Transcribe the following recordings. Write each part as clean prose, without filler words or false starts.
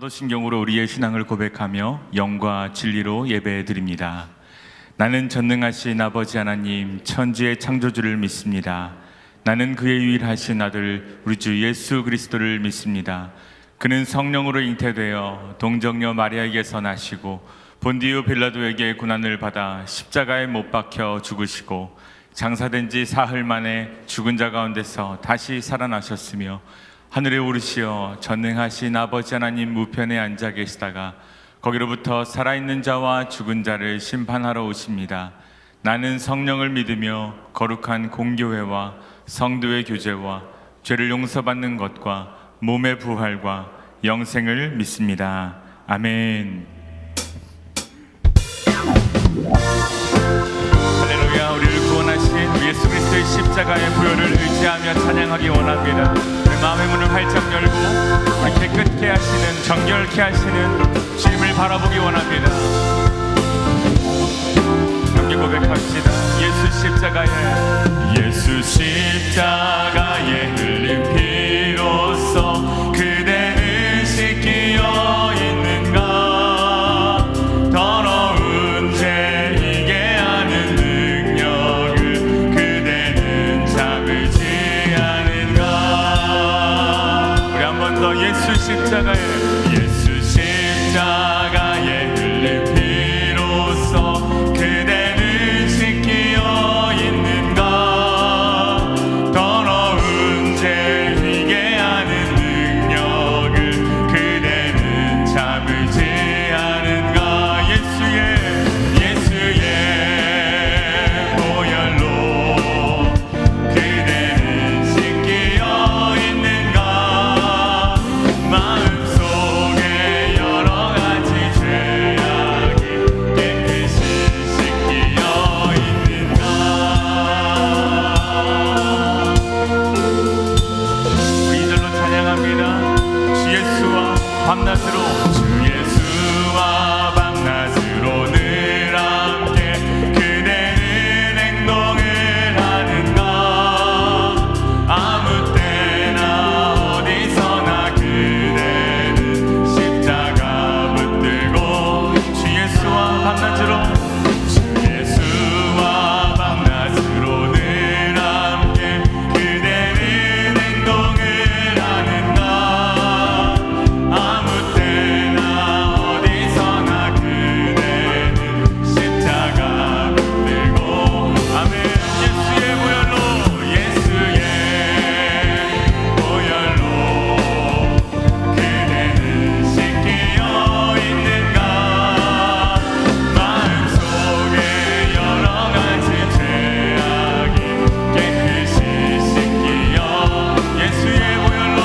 사도신경으로 우리의 신앙을 고백하며 영과 진리로 예배드립니다. 나는 전능하신 아버지 하나님 천지의 창조주를 믿습니다. 나는 그의 유일하신 아들 우리 주 예수 그리스도를 믿습니다. 그는 성령으로 잉태되어 동정녀 마리아에게서 나시고 본디오 빌라도에게 고난을 받아 십자가에 못 박혀 죽으시고 장사된 지 사흘 만에 죽은 자 가운데서 다시 살아나셨으며 하늘에 오르시어 전능하신 아버지 하나님 우편에 앉아 계시다가 거기로부터 살아있는 자와 죽은 자를 심판하러 오십니다. 나는 성령을 믿으며 거룩한 공교회와 성도의 교제와 죄를 용서받는 것과 몸의 부활과 영생을 믿습니다. 아멘. 할렐루야. 우리를 구원하신 우리 예수 그리스도의 십자가의 부요를 의지하며 찬양하기 원합니다. 우리 마음의 문을 활짝 열고 우리 깨끗게 하시는, 정결케 하시는 주님을 바라보기 원합니다. 함께 고백합시다. 예수 십자가에 흘린 피로써 그대는 씻기어 있는가. 더러운 죄 이게 하는 능력을 그대는 참을지 않은가. 우리 한 번 더 예수 십자가에 흘린 피로써 그대는 씻기어 있는가. 더러운 죄 이게 하는 능력을 그대는 참을지 않은가. 예수의 보혈로 그대는 씻기어 있는가. 마음속에 여러 가지 죄악이 깨끗이 씻기어 있는가. 우리 이절로 찬양합니다. 주 예수와 밤낮으로, 주 예수와 밤낮으로 늘 함께 그대는 행동을 하는가. 아무 때나 어디서나 그대는 십자가 붙들고. 주 예수와 밤낮으로, 주 예수와 밤낮으로 늘 함께 그대는 행동을 하는가. 아무 때나 어디서나 그대는 십자가 붙들고. 아멘. 예수의 보혈로 그대는 씻기어 있는가. 마음속에 여러 가지 죄악이 깨끗이 씻기어. 예수의 보혈로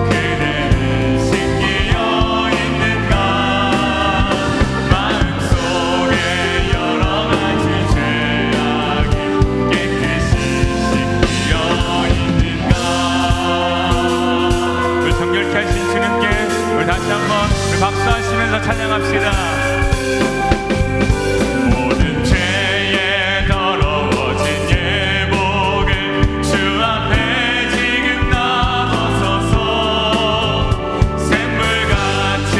그대는 씻기어 있는가. 마음속에 여러 가지 죄악이 깨끗이 씻기어 있는가. 우리 정결케 하신 주님께 우리 다시 한번 우리 박수하시면서 찬양합시다. 모든 죄에 더러워진 예복을 주 앞에 지금 다 벗어서 샘물같이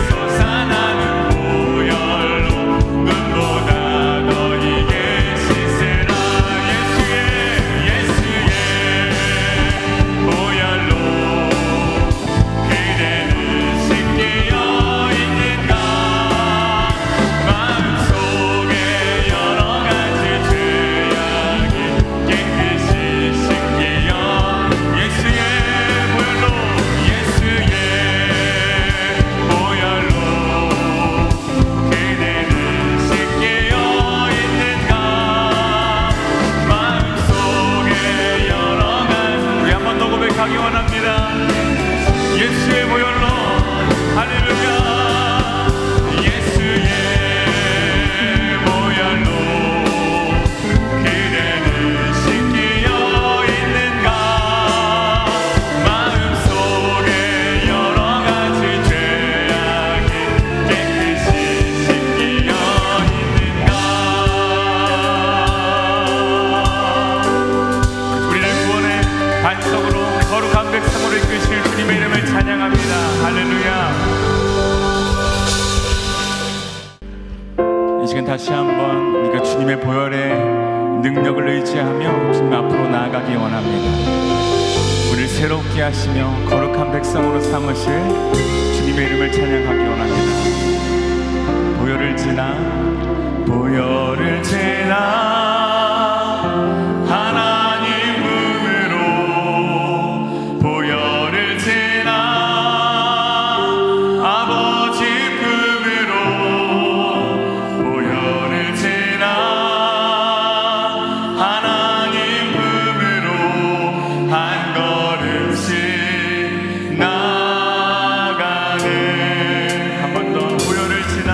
솟아나는 보혈로 눈보다 더 이게 씻으라. 예수의 보혈로 그대는 씻기어 있는가. 마음속에 여러 가지 죄악이 깨끗이 씻기어. 예수의 보혈로 그대는 씻기어 있는가. 마음속에 여러 가지. 우리 한 번 더 고백하기 원합니다. 예수의 보혈로. 할렐루야. 예수의 보혈로 그대는 씻기어 있는가. 마음속에 여러 가지 죄악이 깨끗이 씻기어 있는가. 우리를 구원해 찬양합니다. 할렐루야. 이 시간 다시 한번 우리가 주님의 보혈의 능력을 의지하며 주님 앞으로 나아가기 원합니다. 우리를 새롭게 하시며 거룩한 백성으로 삼으실 주님의 이름을 찬양하기 원합니다. 보혈을 지나 하나님 품으로 보혈을 지나 아버지 품으로 보혈을 지나 하나님 품으로 한 걸음씩 나가는 한 번 더 보혈을 지나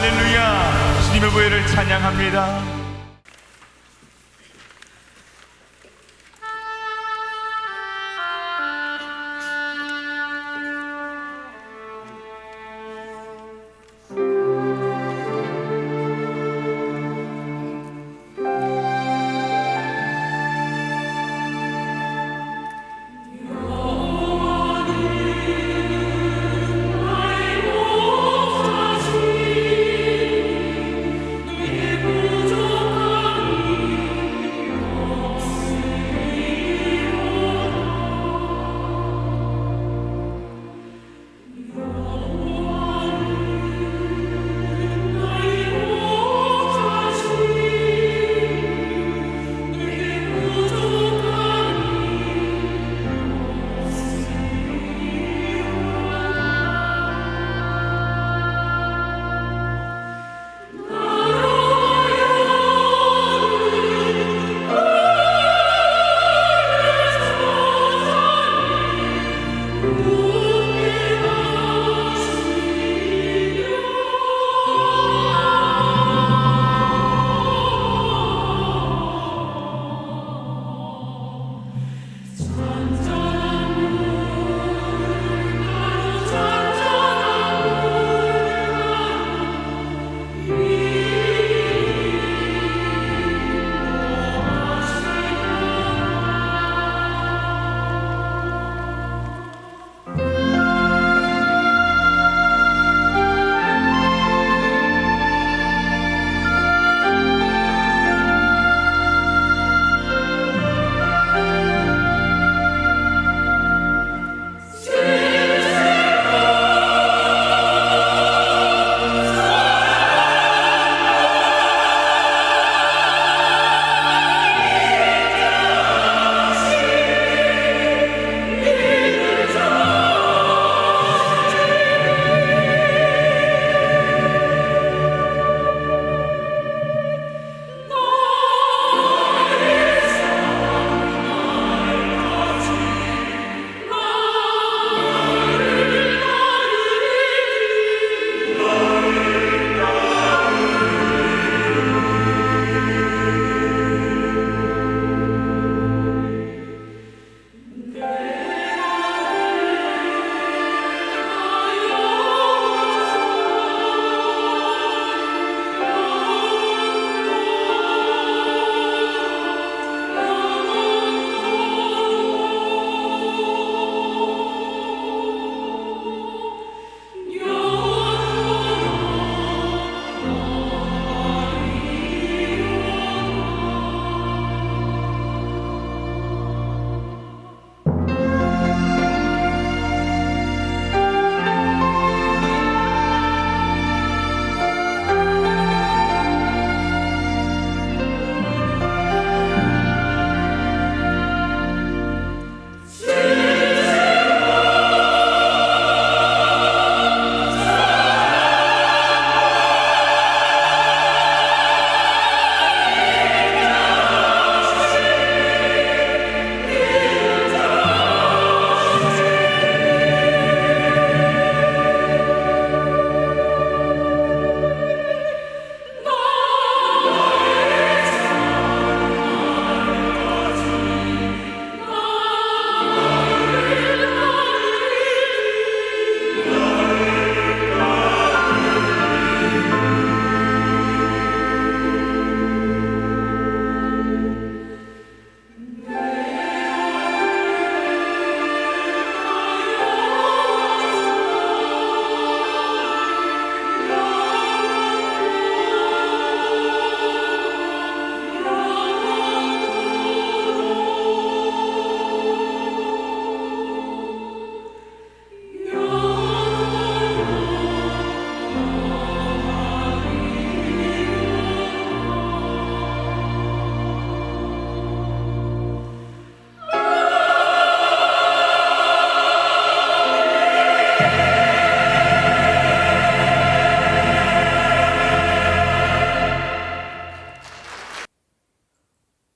할렐루야. 주님의 보혈을 찬양합니다.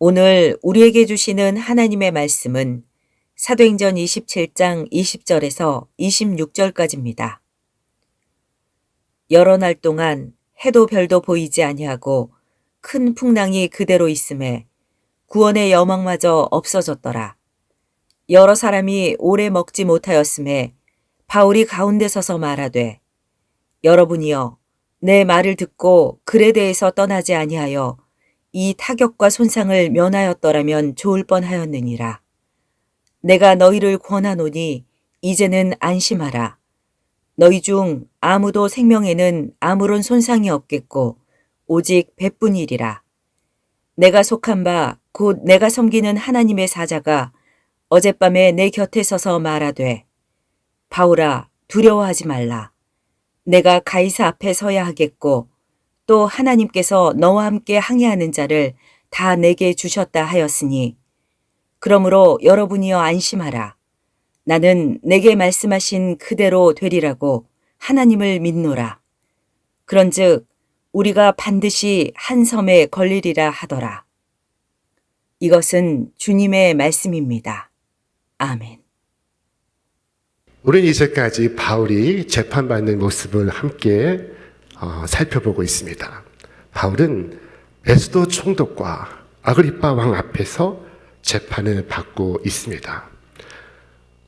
오늘 우리에게 주시는 하나님의 말씀은 사도행전 27장 20절에서 26절까지입니다. 여러 날 동안 해도 별도 보이지 아니하고 큰 풍랑이 그대로 있음에 구원의 여망마저 없어졌더라. 여러 사람이 오래 먹지 못하였음에 바울이 가운데 서서 말하되 여러분이여 내 말을 듣고 글에 대해서 떠나지 아니하여 이 타격과 손상을 면하였더라면 좋을 뻔하였느니라. 내가 너희를 권하노니 이제는 안심하라. 너희 중 아무도 생명에는 아무런 손상이 없겠고 오직 배뿐이리라. 내가 속한 바 곧 내가 섬기는 하나님의 사자가 어젯밤에 내 곁에 서서 말하되 바울아 두려워하지 말라. 내가 가이사 앞에 서야 하겠고 또 하나님께서 너와 함께 항해하는 자를 다 내게 주셨다 하였으니 그러므로 여러분이여 안심하라. 나는 내게 말씀하신 그대로 되리라고 하나님을 믿노라. 그런즉 우리가 반드시 한 섬에 걸리리라 하더라. 이것은 주님의 말씀입니다. 아멘. 우리는 이제까지 바울이 재판받는 모습을 함께 살펴보고 있습니다. 바울은 베스도 총독과 아그리파 왕 앞에서 재판을 받고 있습니다.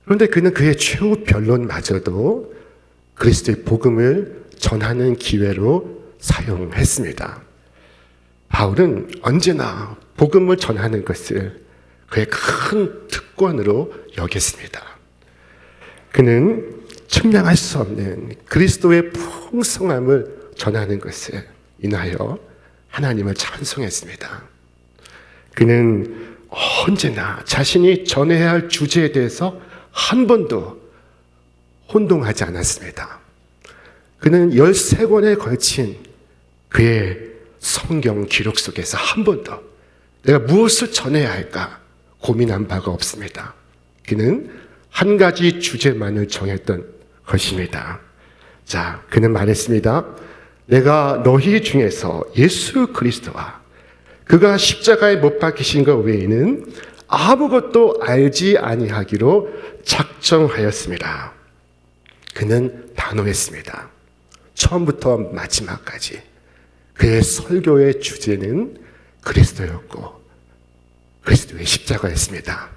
그런데 그는 그의 최후 변론마저도 그리스도의 복음을 전하는 기회로 사용했습니다. 바울은 언제나 복음을 전하는 것을 그의 큰 특권으로 여겼습니다. 그는 측량할 수 없는 그리스도의 풍성함을 전하는 것을 인하여 하나님을 찬송했습니다. 그는 언제나 자신이 전해야 할 주제에 대해서 한 번도 혼동하지 않았습니다. 그는 13권에 걸친 그의 성경 기록 속에서 한 번도 내가 무엇을 전해야 할까 고민한 바가 없습니다. 그는 한 가지 주제만을 정했던 것입니다. 자, 그는 말했습니다. 내가 너희 중에서 예수 그리스도와 그가 십자가에 못 박히신 것 외에는 아무것도 알지 아니하기로 작정하였습니다. 그는 단호했습니다. 처음부터 마지막까지 그의 설교의 주제는 그리스도였고 그리스도의 십자가였습니다.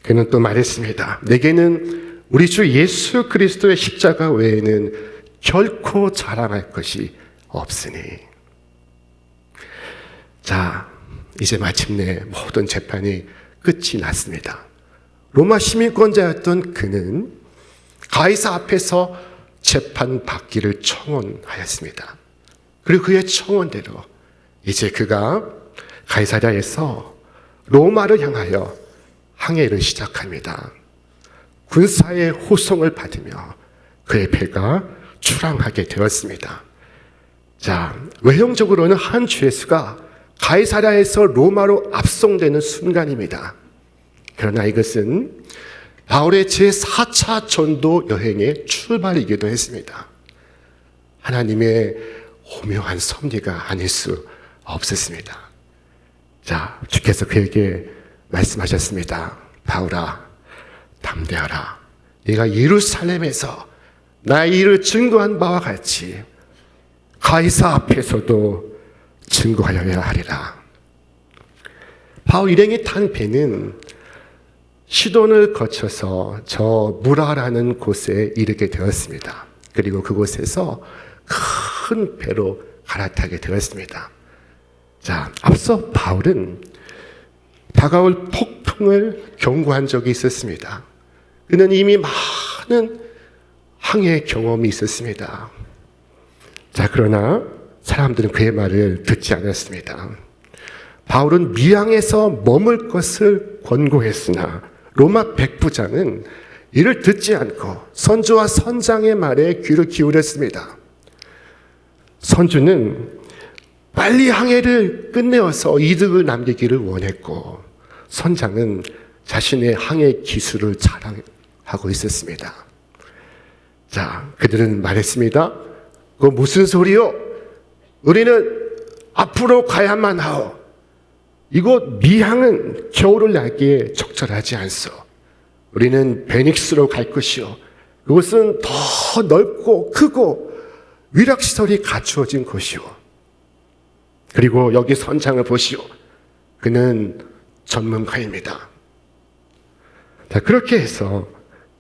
그는 또 말했습니다. 내게는 우리 주 예수 그리스도의 십자가 외에는 결코 자랑할 것이 없으니. 자, 이제 마침내 모든 재판이 끝이 났습니다. 로마 시민권자였던 그는 가이사 앞에서 재판받기를 청원하였습니다. 그리고 그의 청원대로 이제 그가 가이사랴에서 로마를 향하여 항해를 시작합니다. 군사의 호송을 받으며 그의 배가 출항하게 되었습니다. 자, 외형적으로는 한 죄수가 가이사랴에서 로마로 압송되는 순간입니다. 그러나 이것은 바울의 제4차 전도 여행의 출발이기도 했습니다. 하나님의 오묘한 섭리가 아닐 수 없었습니다. 자, 주께서 그에게 말씀하셨습니다. 바울아, 담대하라. 네가 예루살렘에서 나의 일을 증거한 바와 같이 가이사 앞에서도 증거하여야 하리라. 바울 일행이 탄 배는 시돈을 거쳐서 저 무라라는 곳에 이르게 되었습니다. 그리고 그곳에서 큰 배로 갈아타게 되었습니다. 자, 앞서 바울은 다가올 폭풍을 경고한 적이 있었습니다. 그는 이미 많은 항해 경험이 있었습니다. 자, 그러나 사람들은 그의 말을 듣지 않았습니다. 바울은 미항에서 머물 것을 권고했으나 로마 백부장은 이를 듣지 않고 선주와 선장의 말에 귀를 기울였습니다. 선주는 빨리 항해를 끝내어서 이득을 남기기를 원했고 선장은 자신의 항해 기술을 자랑하고 있었습니다. 자, 그들은 말했습니다. 그거 무슨 소리요? 우리는 앞으로 가야만 하오. 이곳 미항은 겨울을 나기에 적절하지 않소. 우리는 베닉스로 갈 것이요. 그곳은 더 넓고 크고 위락시설이 갖추어진 곳이오. 그리고 여기 선장을 보시오. 그는 전문가입니다. 자, 그렇게 해서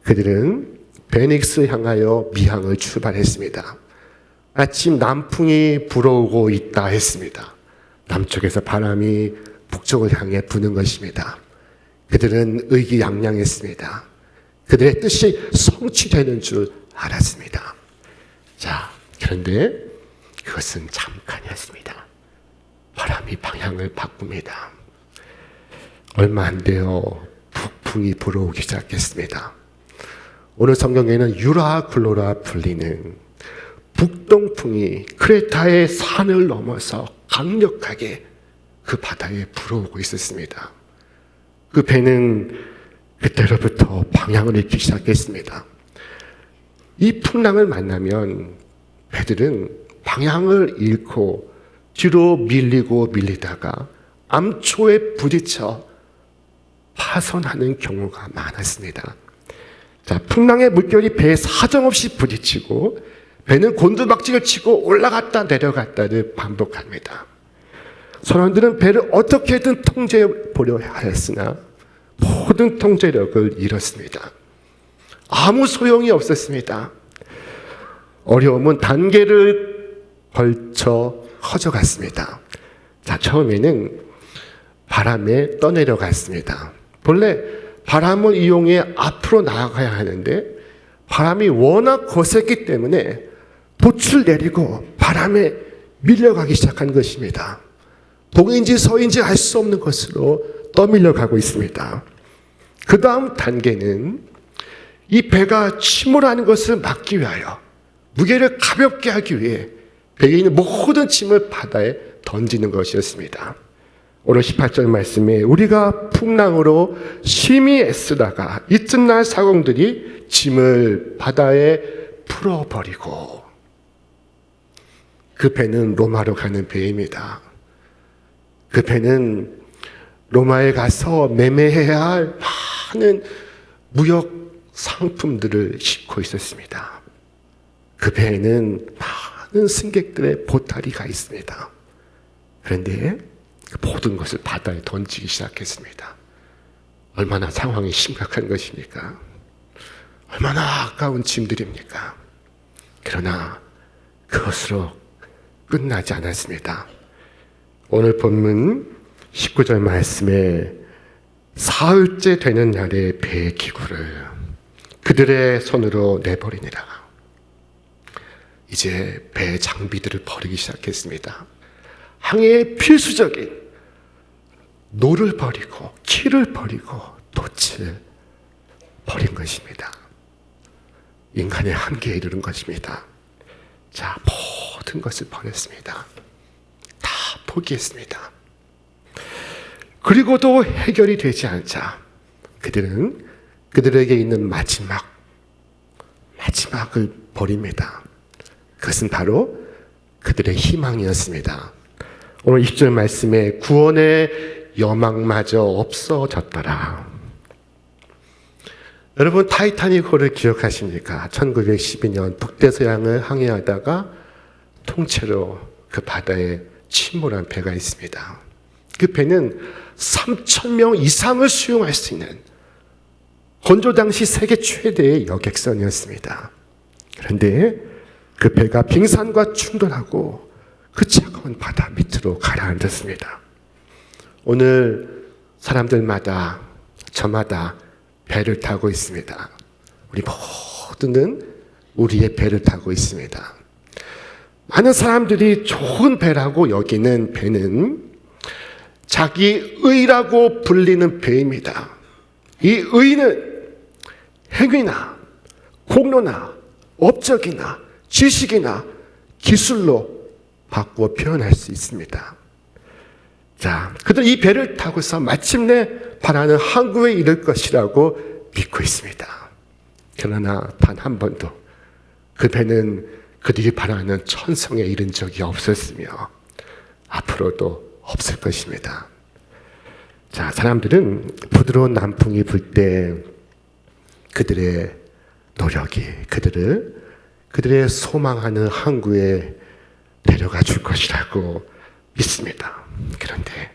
그들은 베닉스 향하여 미항을 출발했습니다. 아침 남풍이 불어오고 있다 했습니다. 남쪽에서 바람이 북쪽을 향해 부는 것입니다. 그들은 의기양양했습니다. 그들의 뜻이 성취되는 줄 알았습니다. 자, 그런데 그것은 잠깐이었습니다. 바람이 방향을 바꿉니다. 얼마 안 돼요. 북풍이 불어오기 시작했습니다. 오늘 성경에는 유라굴로라 불리는 북동풍이 크레타의 산을 넘어서 강력하게 그 바다에 불어오고 있었습니다. 그 배는 그때로부터 방향을 잃기 시작했습니다. 이 풍랑을 만나면 배들은 방향을 잃고 뒤로 밀리다가 암초에 부딪혀 파손하는 경우가 많았습니다. 자, 풍랑의 물결이 배에 사정없이 부딪히고 배는 곤두박질을 치고 올라갔다 내려갔다를 반복합니다. 선원들은 배를 어떻게든 통제해 보려 하였으나 모든 통제력을 잃었습니다. 아무 소용이 없었습니다. 어려움은 단계를 걸쳐 커져갔습니다. 자, 처음에는 바람에 떠내려갔습니다. 본래 바람을 이용해 앞으로 나아가야 하는데 바람이 워낙 거셌기 때문에 돛을 내리고 바람에 밀려가기 시작한 것입니다. 동인지 서인지 알 수 없는 것으로 떠밀려가고 있습니다. 그 다음 단계는 이 배가 침몰하는 것을 막기 위하여 무게를 가볍게 하기 위해 배에 있는 모든 짐을 바다에 던지는 것이었습니다. 오늘 18절 말씀에 우리가 풍랑으로 심히 애쓰다가 이튿날 사공들이 짐을 바다에 풀어버리고, 그 배는 로마로 가는 배입니다. 그 배는 로마에 가서 매매해야 할 많은 무역 상품들을 싣고 있었습니다. 그 배에는 많은 승객들의 보따리가 있습니다. 그런데 모든 것을 바다에 던지기 시작했습니다. 얼마나 상황이 심각한 것입니까? 얼마나 아까운 짐들입니까? 그러나 그것으로 끝나지 않았습니다. 오늘 본문 19절 말씀에 사흘째 되는 날에 배의 기구를 그들의 손으로 내버리니라. 이제 배의 장비들을 버리기 시작했습니다. 항해의 필수적인 노를 버리고 키를 버리고 돛을 버린 것입니다. 인간의 한계에 이르는 것입니다. 자, 모든 것을 버렸습니다. 다 포기했습니다. 그리고도 해결이 되지 않자 그들은 그들에게 있는 마지막을 버립니다. 그것은 바로 그들의 희망이었습니다. 오늘 20절 말씀에 구원의 여망마저 없어졌더라. 여러분, 타이타닉호를 기억하십니까? 1912년 북대서양을 항해하다가 통째로 그 바다에 침몰한 배가 있습니다. 그 배는 3,000명 이상을 수용할 수 있는 건조 당시 세계 최대의 여객선이었습니다. 그런데 그 배가 빙산과 충돌하고 그 차가운 바다 밑으로 가라앉았습니다. 오늘 사람들마다 저마다 배를 타고 있습니다. 우리 모두는 우리의 배를 타고 있습니다. 많은 사람들이 좋은 배라고 여기는 배는 자기 의라고 불리는 배입니다. 이 의는 행위나 공로나 업적이나 지식이나 기술로 바꾸어 표현할 수 있습니다. 자, 그들 이 배를 타고서 마침내 바라는 항구에 이를 것이라고 믿고 있습니다. 그러나 단 한 번도 그 배는 그들이 바라는 천성에 이른 적이 없었으며 앞으로도 없을 것입니다. 자, 사람들은 부드러운 남풍이 불 때 그들의 노력이 그들을 그들의 소망하는 항구에 데려가 줄 것이라고 믿습니다. 그런데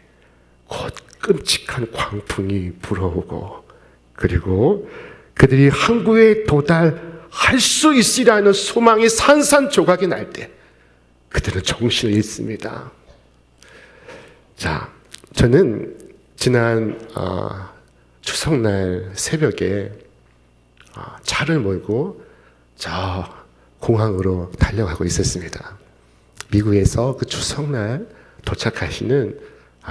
곧 끔찍한 광풍이 불어오고 그리고 그들이 항구에 도달할 수 있으리라는 소망이 산산조각이 날 때 그들은 정신을 잃습니다. 자, 저는 지난 추석날 새벽에 차를 몰고 저 공항으로 달려가고 있었습니다. 미국에서 그 추석날 도착하시는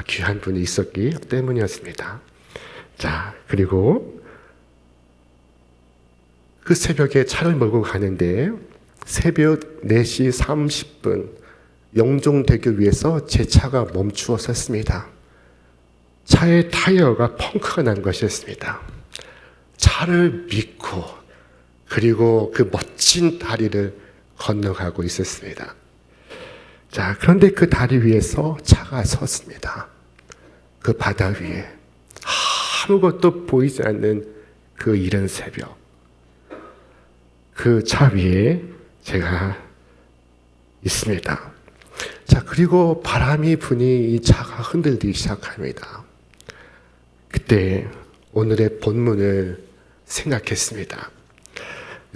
귀한 분이 있었기 때문이었습니다. 자, 그리고 그 새벽에 차를 몰고 가는데 새벽 4시 30분 영종대교 위에서 제 차가 멈추어 섰습니다. 차의 타이어가 펑크가 난 것이었습니다. 차를 믿고 그리고 그 멋진 다리를 건너가고 있었습니다. 자, 그런데 그 다리 위에서 차가 섰습니다. 그 바다 위에 아무것도 보이지 않는 그 이른 새벽, 그 차 위에 제가 있습니다. 자, 그리고 바람이 부니 이 차가 흔들리기 시작합니다. 그때 오늘의 본문을 생각했습니다.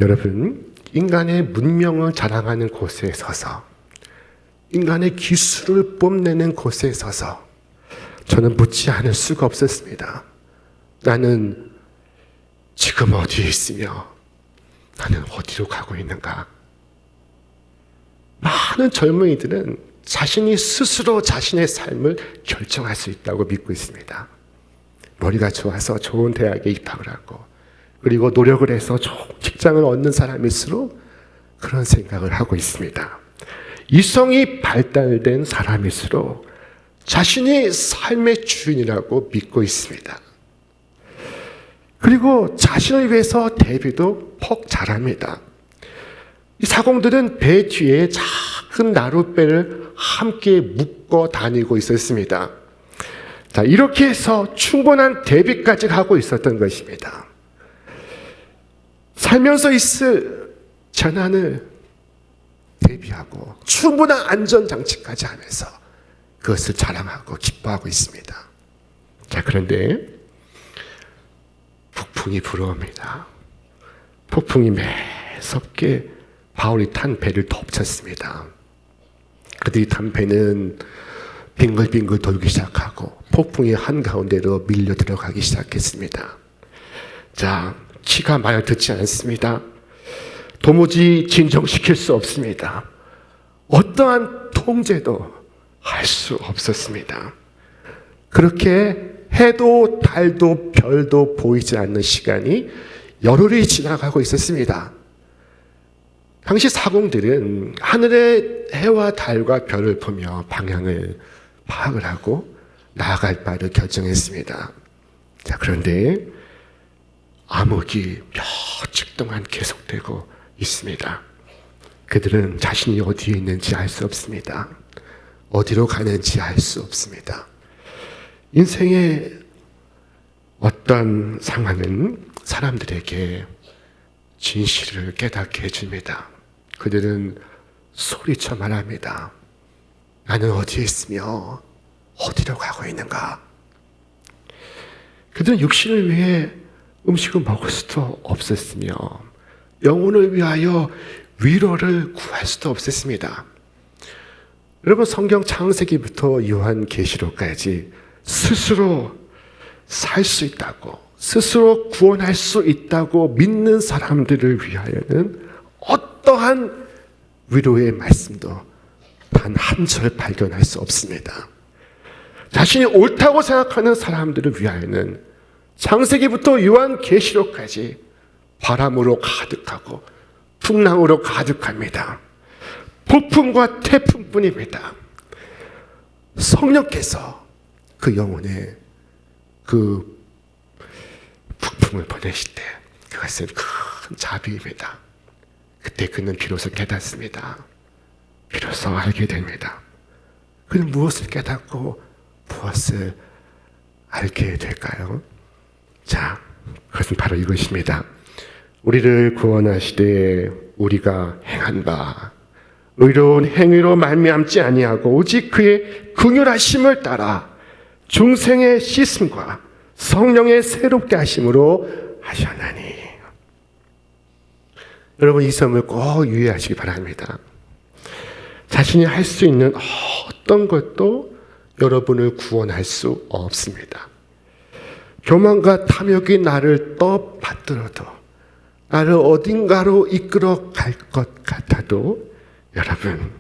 여러분, 인간의 문명을 자랑하는 곳에 서서, 인간의 기술을 뽐내는 곳에 서서 저는 묻지 않을 수가 없었습니다. 나는 지금 어디에 있으며 나는 어디로 가고 있는가? 많은 젊은이들은 자신이 스스로 자신의 삶을 결정할 수 있다고 믿고 있습니다. 머리가 좋아서 좋은 대학에 입학을 하고 그리고 노력을 해서 좋은 직장을 얻는 사람일수록 그런 생각을 하고 있습니다. 이성이 발달된 사람일수록 자신이 삶의 주인이라고 믿고 있습니다. 그리고 자신을 위해서 대비도 퍽 잘합니다. 이 사공들은 배 뒤에 작은 나룻배를 함께 묶어 다니고 있었습니다. 자, 이렇게 해서 충분한 대비까지 하고 있었던 것입니다. 살면서 있을 재난을 대비하고 충분한 안전장치까지 하면서 그것을 자랑하고 기뻐하고 있습니다. 자, 그런데 폭풍이 불어옵니다. 폭풍이 매섭게 바울이 탄 배를 덮쳤습니다. 그들이 탄 배는 빙글빙글 돌기 시작하고 폭풍이 한가운데로 밀려 들어가기 시작했습니다. 자, 키가 말 듣지 않습니다. 도무지 진정시킬 수 없습니다. 어떠한 통제도 할 수 없었습니다. 그렇게 해도 달도 별도 보이지 않는 시간이 열흘이 지나가고 있었습니다. 당시 사공들은 하늘의 해와 달과 별을 보며 방향을 파악을 하고 나아갈 바를 결정했습니다. 자, 그런데 암흑이 며칠 동안 계속되고 있습니다. 그들은 자신이 어디에 있는지 알 수 없습니다. 어디로 가는지 알 수 없습니다. 인생의 어떤 상황은 사람들에게 진실을 깨닫게 해줍니다. 그들은 소리쳐 말합니다. 나는 어디에 있으며 어디로 가고 있는가? 그들은 육신을 위해 음식을 먹을 수도 없었으며 영혼을 위하여 위로를 구할 수도 없었습니다. 여러분, 성경 창세기부터 요한계시록까지 스스로 살 수 있다고, 스스로 구원할 수 있다고 믿는 사람들을 위하여는 어떠한 위로의 말씀도 단 한 절 발견할 수 없습니다. 자신이 옳다고 생각하는 사람들을 위하여는 창세기부터 요한계시록까지 바람으로 가득하고 풍랑으로 가득합니다. 폭풍과 태풍뿐입니다. 성령께서 그 영혼에 그 폭풍을 보내실 때 그것은 큰 자비입니다. 그때 그는 비로소 깨닫습니다. 비로소 알게 됩니다. 그는 무엇을 깨닫고 무엇을 알게 될까요? 자, 그것은 바로 이것입니다. 우리를 구원하시되 우리가 행한 바 의로운 행위로 말미암지 아니하고 오직 그의 긍휼하심을 따라 중생의 씻음과 성령의 새롭게 하심으로 하셨나니. 여러분, 이 점을 꼭 유의하시기 바랍니다. 자신이 할 수 있는 어떤 것도 여러분을 구원할 수 없습니다. 교만과 탐욕이 나를 떠받들어도, 나를 어딘가로 이끌어 갈 것 같아도 여러분,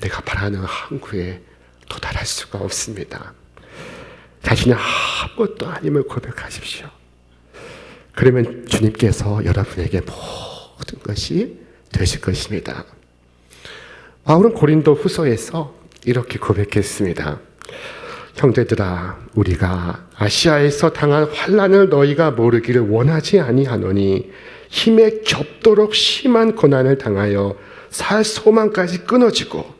내가 바라는 항구에 도달할 수가 없습니다. 자신이 아무것도 아님을 고백하십시오. 그러면 주님께서 여러분에게 모든 것이 되실 것입니다. 바울은 고린도 후서에서 이렇게 고백했습니다. 형제들아, 우리가 아시아에서 당한 환난을 너희가 모르기를 원하지 아니하노니 힘에 겹도록 심한 고난을 당하여 살 소망까지 끊어지고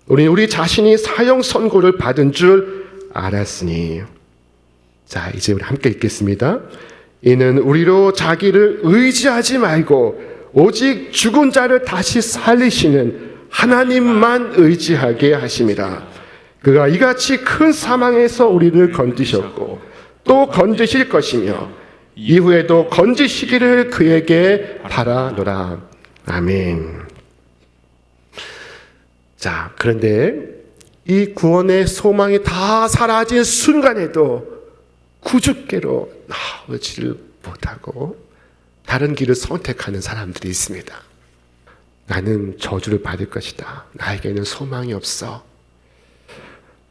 우리 자신이 사형 선고를 받은 줄 알았으니. 자, 이제 우리 함께 읽겠습니다. 이는 우리로 자기를 의지하지 말고 오직 죽은 자를 다시 살리시는 하나님만 의지하게 하심이라. 그가 이같이 큰 사망에서 우리를 건지셨고 또 건지실 것이며 이후에도 건지시기를 그에게 바라노라. 아멘. 자, 그런데 이 구원의 소망이 다 사라진 순간에도 구주께로 나오지를 못하고 다른 길을 선택하는 사람들이 있습니다. 나는 저주를 받을 것이다. 나에게는 소망이 없어.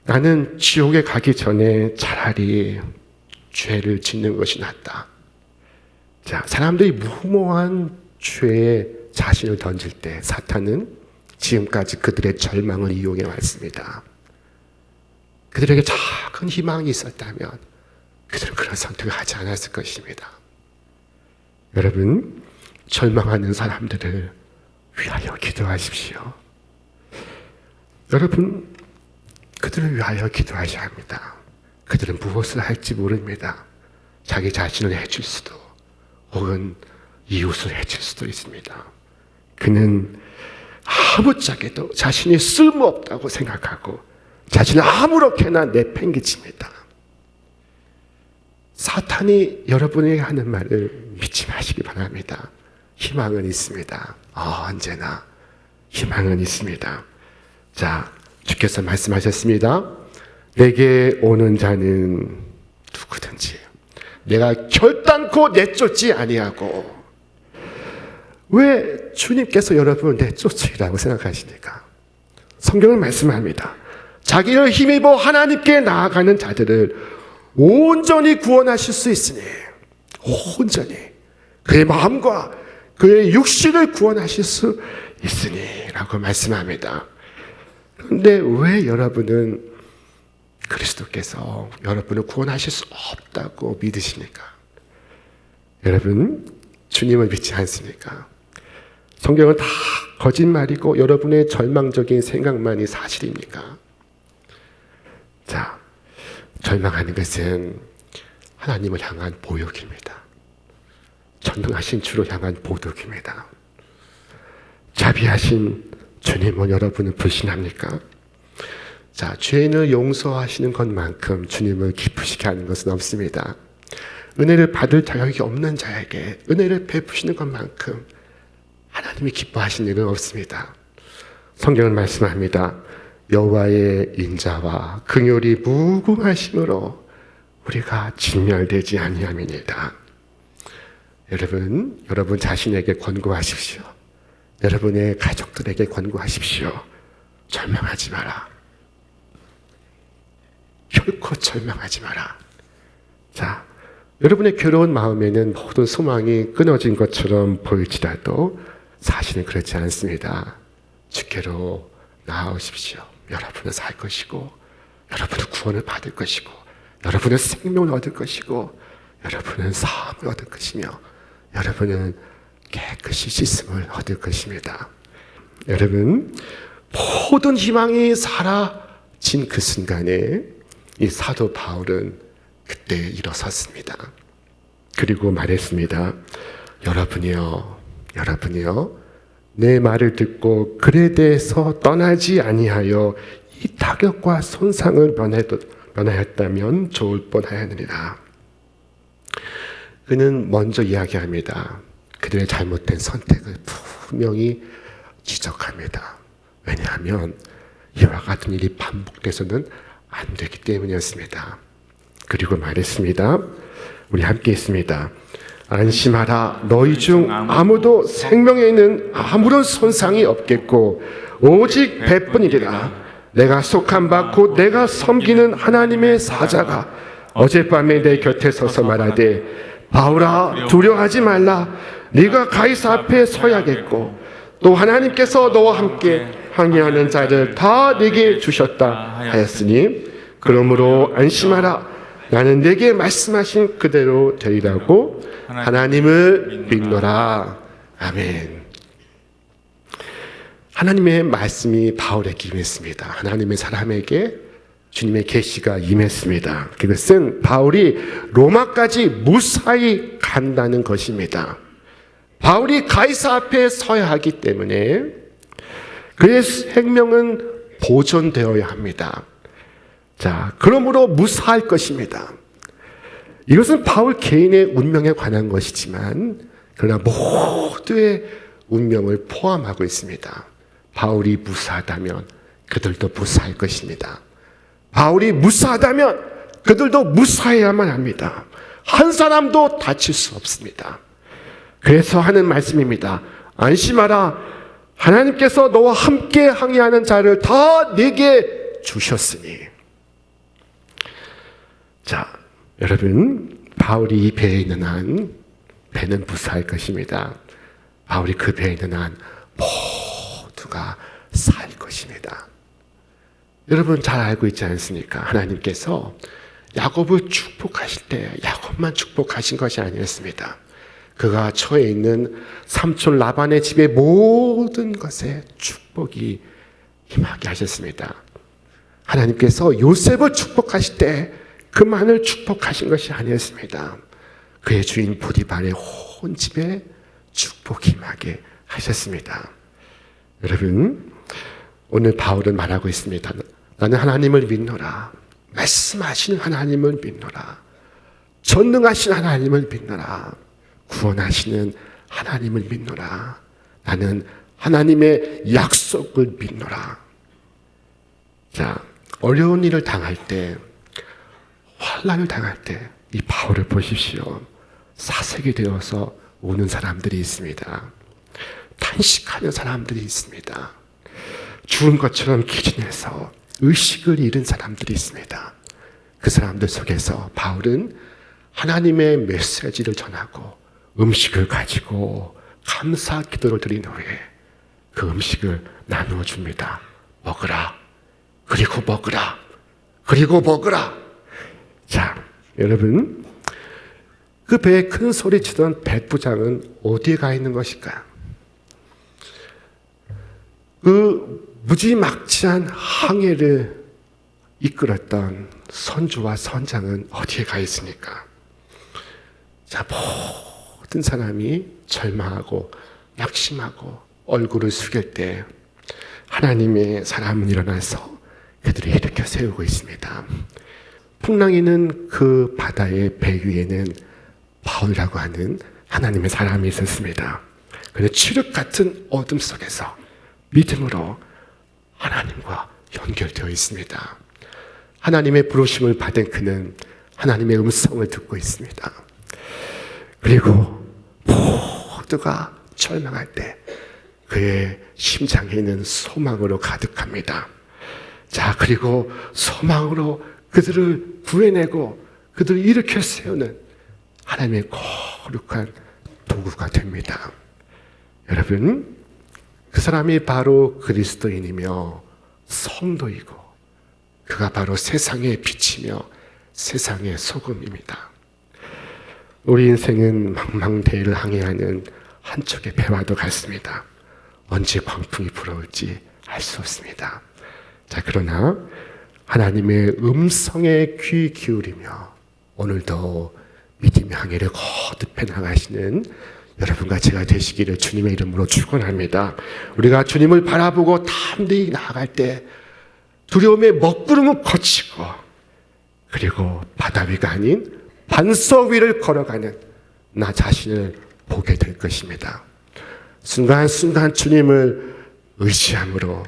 나는 지옥에 가기 전에 차라리 죄를 짓는 것이 낫다. 자, 사람들이 무모한 죄에 자신을 던질 때 사탄은 지금까지 그들의 절망을 이용해 왔습니다. 그들에게 작은 희망이 있었다면 그들은 그런 선택을 하지 않았을 것입니다. 여러분, 절망하는 사람들을 위하여 기도하십시오. 여러분, 그들을 위하여 기도하셔야 합니다. 그들은 무엇을 할지 모릅니다. 자기 자신을 해칠 수도 혹은 이웃을 해칠 수도 있습니다. 그는 아무짝에도 자신이 쓸모없다고 생각하고 자신을 아무렇게나 내팽개칩니다. 사탄이 여러분에게 하는 말을 믿지 마시기 바랍니다. 희망은 있습니다. 언제나 희망은 있습니다. 자, 주께서 말씀하셨습니다. 내게 오는 자는 누구든지 내가 결단코 내쫓지 아니하고. 왜 주님께서 여러분을 내쫓으리라고 생각하십니까? 성경은 말씀합니다. 자기를 힘입어 하나님께 나아가는 자들을 온전히 구원하실 수 있으니, 온전히 그의 마음과 그의 육신을 구원하실 수 있으니 라고 말씀합니다. 그런데 왜 여러분은 그리스도께서 여러분을 구원하실 수 없다고 믿으십니까? 여러분, 주님을 믿지 않습니까? 성경은 다 거짓말이고 여러분의 절망적인 생각만이 사실입니까? 자, 절망하는 것은 하나님을 향한 모욕입니다. 전능하신 주로 향한 모독입니다. 자비하신 주님은 여러분을 불신합니까? 자, 죄인을 용서하시는 것만큼 주님을 기쁘시게 하는 것은 없습니다. 은혜를 받을 자격이 없는 자에게 은혜를 베푸시는 것만큼 하나님이 기뻐하시는 일은 없습니다. 성경은 말씀합니다. 여호와의 인자와 긍휼이 무궁하심으로 우리가 진멸되지 아니함이니이다. 여러분 자신에게 권고하십시오. 여러분의 가족들에게 권고하십시오. 절망하지 마라. 결코 절망하지 마라. 자, 여러분의 괴로운 마음에는 모든 소망이 끊어진 것처럼 보일지라도 사실은 그렇지 않습니다. 주께로 나아오십시오. 여러분은 살 것이고, 여러분은 구원을 받을 것이고, 여러분은 생명을 얻을 것이고, 여러분은 사함을 얻을 것이며, 여러분은 깨끗이 씻음을 얻을 것입니다. 여러분, 모든 희망이 사라진 그 순간에 이 사도 바울은 그때 일어섰습니다. 그리고 말했습니다. 여러분이여, 여러분이요, 내 말을 듣고 글에 대해서 떠나지 아니하여 이 타격과 손상을 면하였다면 좋을 뻔하였느니라. 그는 먼저 이야기합니다. 그들의 잘못된 선택을 분명히 지적합니다. 왜냐하면 이와 같은 일이 반복돼서는 안 되기 때문이었습니다. 그리고 말했습니다. 우리 함께 있습니다. 안심하라. 너희 중 아무도 생명에 있는 아무런 손상이 없겠고 오직 배뿐이리라. 내가 속한 바 곧 내가 섬기는 하나님의 사자가 어젯밤에 내 곁에 서서 말하되 바울아 두려워하지 말라. 네가 가이사 앞에 서야겠고 또 하나님께서 너와 함께 항해하는 자를 다 네게 주셨다 하였으니 그러므로 안심하라. 나는 네게 말씀하신 그대로 되리라고 하나님을 믿노라. 아멘. 하나님의 말씀이 바울에게 임했습니다. 하나님의 사람에게 주님의 계시가 임했습니다. 그것은 바울이 로마까지 무사히 간다는 것입니다. 바울이 가이사 앞에 서야 하기 때문에 그의 생명은 보존되어야 합니다. 자, 그러므로 무사할 것입니다. 이것은 바울 개인의 운명에 관한 것이지만 그러나 모두의 운명을 포함하고 있습니다. 바울이 무사하다면 그들도 무사할 것입니다. 바울이 무사하다면 그들도 무사해야만 합니다. 한 사람도 다칠 수 없습니다. 그래서 하는 말씀입니다. 안심하라. 하나님께서 너와 함께 항해하는 자를 다 네게 주셨으니. 자, 여러분, 바울이 이 배에 있는 한 배는 무사할 것입니다. 바울이 그 배에 있는 한 모두가 살 것입니다. 여러분 잘 알고 있지 않습니까? 하나님께서 야곱을 축복하실 때 야곱만 축복하신 것이 아니었습니다. 그가 처해 있는 삼촌 라반의 집의 모든 것에 축복이 임하게 하셨습니다. 하나님께서 요셉을 축복하실 때 그만을 축복하신 것이 아니었습니다. 그의 주인 보디발의 온 집에 축복이 임하게 하셨습니다. 여러분, 오늘 바울은 말하고 있습니다. 나는 하나님을 믿노라. 말씀하시는 하나님을 믿노라. 전능하신 하나님을 믿노라. 구원하시는 하나님을 믿노라. 나는 하나님의 약속을 믿노라. 자, 어려운 일을 당할 때, 환난을 당할 때 이 바울을 보십시오. 사색이 되어서 오는 사람들이 있습니다. 탄식하는 사람들이 있습니다. 죽은 것처럼 기진해서 의식을 잃은 사람들이 있습니다. 그 사람들 속에서 바울은 하나님의 메시지를 전하고 음식을 가지고 감사 기도를 드린 후에 그 음식을 나누어 줍니다. 먹으라. 그리고 먹으라. 그리고 먹으라. 자, 여러분, 그 배에 큰 소리 치던 백부장은 어디에 가 있는 것일까? 그 무지막지한 항해를 이끌었던 선주와 선장은 어디에 가 있습니까? 자, 모든 사람이 절망하고 낙심하고 얼굴을 숙일 때 하나님의 사람은 일어나서 그들을 일으켜 세우고 있습니다. 풍랑이는 그 바다의 배 위에는 바울이라고 하는 하나님의 사람이 있었습니다. 그런데 칠흑 같은 어둠 속에서 믿음으로 하나님과 연결되어 있습니다. 하나님의 부르심을 받은 그는 하나님의 음성을 듣고 있습니다. 그리고 모두가 절망할 때 그의 심장에는 소망으로 가득합니다. 자, 그리고 소망으로 그들을 구해내고 그들을 일으켜 세우는 하나님의 거룩한 도구가 됩니다. 여러분, 그 사람이 바로 그리스도인이며 성도이고 그가 바로 세상의 빛이며 세상의 소금입니다. 우리 인생은 망망대해를 항해하는 한 척의 배와도 같습니다. 언제 광풍이 불어올지 알 수 없습니다. 자, 그러나 하나님의 음성에 귀 기울이며 오늘도 믿음의 항해를 거듭해 나가시는 여러분과 제가 되시기를 주님의 이름으로 축원합니다. 우리가 주님을 바라보고 담대히 나아갈 때 두려움의 먹구름은 거치고 그리고 바다 위가 아닌 반석 위를 걸어가는 나 자신을 보게 될 것입니다. 순간순간 주님을 의지함으로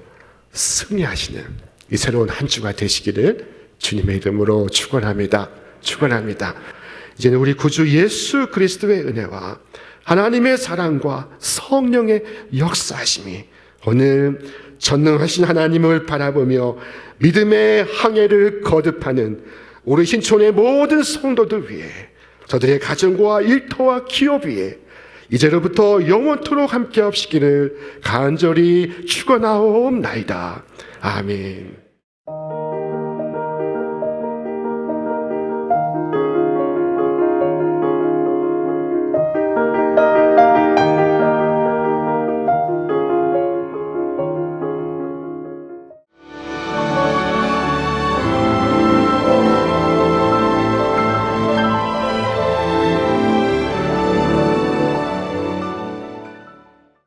승리하시는 이 새로운 한 주가 되시기를 주님의 이름으로 축원합니다. 축원합니다. 이제는 우리 구주 예수 그리스도의 은혜와 하나님의 사랑과 성령의 역사하심이 오늘 전능하신 하나님을 바라보며 믿음의 항해를 거듭하는 우리 신촌의 모든 성도들 위해 저들의 가정과 일터와 기업 위에 이제로부터 영원토록 함께 하시기를 간절히 축원하옵나이다. 아멘.